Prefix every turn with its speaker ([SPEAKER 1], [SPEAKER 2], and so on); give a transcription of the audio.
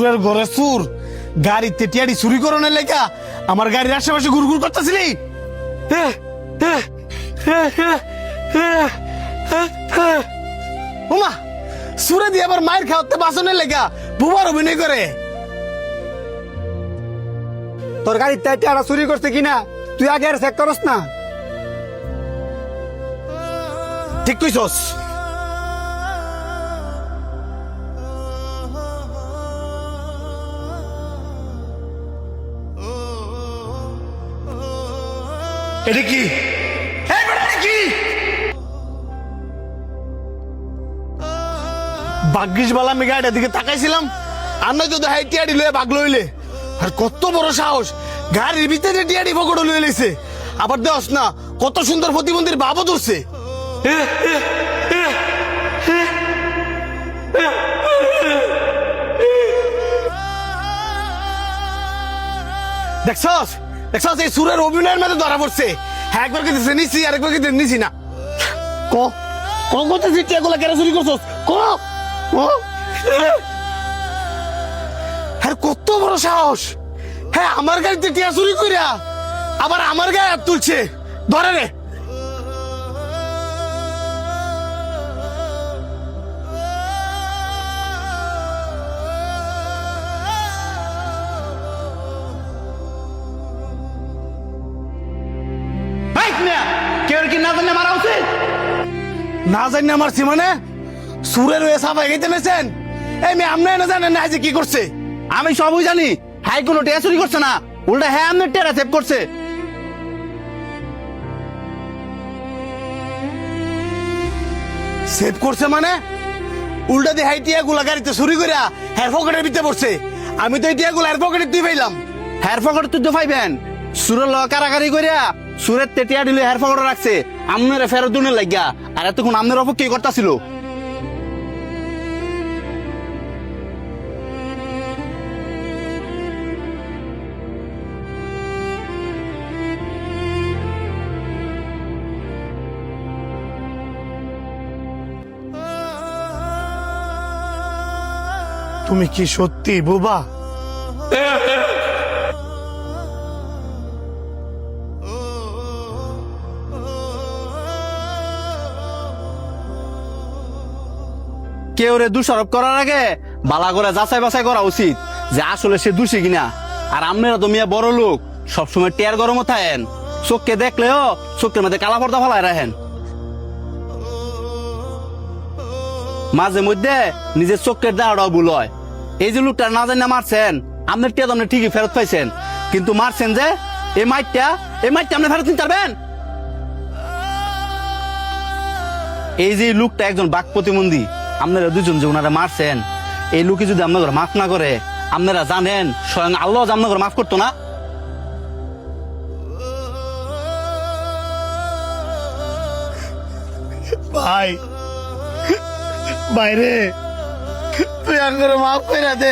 [SPEAKER 1] সুরের ঘরে সুর গাড়িতে টিয়াড়ি চুরি করনের লেখা আমার গাড়ির আশেপাশে ঘুরঘুর করতেছিলি। ওমা সুরে দিয়ে আবার মায়ের খাওয়াতে বাসনের লেখা বুবার অভিনয় করে।
[SPEAKER 2] তোর গাড়িতে টিয়াটা চুরি করছে কিনা তুই আগে আর চেক করস না?
[SPEAKER 1] ঠিক কইছস। এটা কি কি ভাগ্যিস বালা আমি গাড়িটার দিকে তাকাইছিলাম আর নয় তো হাই টিয়াড়ি লয়ে ভাগ লইলে। আর কত বড় সাহস গাড়ির ভিতরে টিয়াড়ি পকড় লয়ে লইছে। আবার দেওস না কত সুন্দর প্রতিবন্ধীর বাবও ধরছে। দেখছস দেখছস এই সুরের অভিনয়ের মধ্যে ধরা পড়ছে। হ্যাঁ একবার কিন্তু নিছি আর একবার কিন্তু নিছি না। ক ক করতেছিস টিয়াগুলা কেন চুরি করছস? ক আর কত বড় সাহস! হ্যাঁ আমার গাড়িতে টিয়া চুরি কইরা আবার আমার গায়ে হাত তুলছে। ধরে রে। না জানি না মারছি মানে সুরের হয়ে সাফাই গাইতে নেছেন। এই মেয়ে আপনি না জানেন না যে কি করছে?
[SPEAKER 3] আমি সবই জানি। হাই কোনো টেয়া চুরি করছে না, উল্টা হ্যাঁ আমি টেরা সেভ করছে।
[SPEAKER 1] সেভ করছে মানে উল্টা দিয়ে হাই টিয়া গুলা গাড়িতে চুরি কইরা হেয়ার পকেটের ভিতরে পড়ছে। আমি তো এই টিয়া গুলা হেয়ার পকেটে দিয়ে পাইলাম।
[SPEAKER 3] হেয়ার পকেট তুই তো পাইবেন। সুরের লগে কারাকারি করিয়া সুরের টেটিয়া দিলে হেয়ার পকেটে রাখছে আমনের ফেরত দুনের লাগিয়া। আর এতক্ষণ আমনের অপেক্ষা করতেছিল।
[SPEAKER 1] তুমি কি সত্যি বোবা?
[SPEAKER 3] কেউ রে দোষারোপ করার আগে বালা করে যাচাই বাছাই করা উচিত যে আসলে সে দোষী কিনা। আর আপনারা তো মিয়া বড় লোক, সবসময় টেয়ার গরম থাকেন। চোখকে দেখলেও চোখের মধ্যে কালা পর্দা ফেলায় রাখেন। মাঝে মধ্যে নিজের চোখের দাঁড়াও ভুল হয়। এই যে লোকটা না জানি না মারছেন, আপনার টিয়া তো আপনি ঠিকই ফেরত পাইছেন, কিন্তু মারছেন যে এই মাইটটা আপনি ফেরত নিতে পারবেন? এই যে লোকটা একজন বাক প্রতিবন্ধী, আপনারা দুজন যে ওনারা মারছেন, এই লোকে যদি আপনাদের মাফ না করে, আপনারা জানেন স্বয়ং আল্লাহ আপনাদের মাফ করতো না?
[SPEAKER 1] ভাই বাইরে তুই আঙ্গুর মাফ করে দে।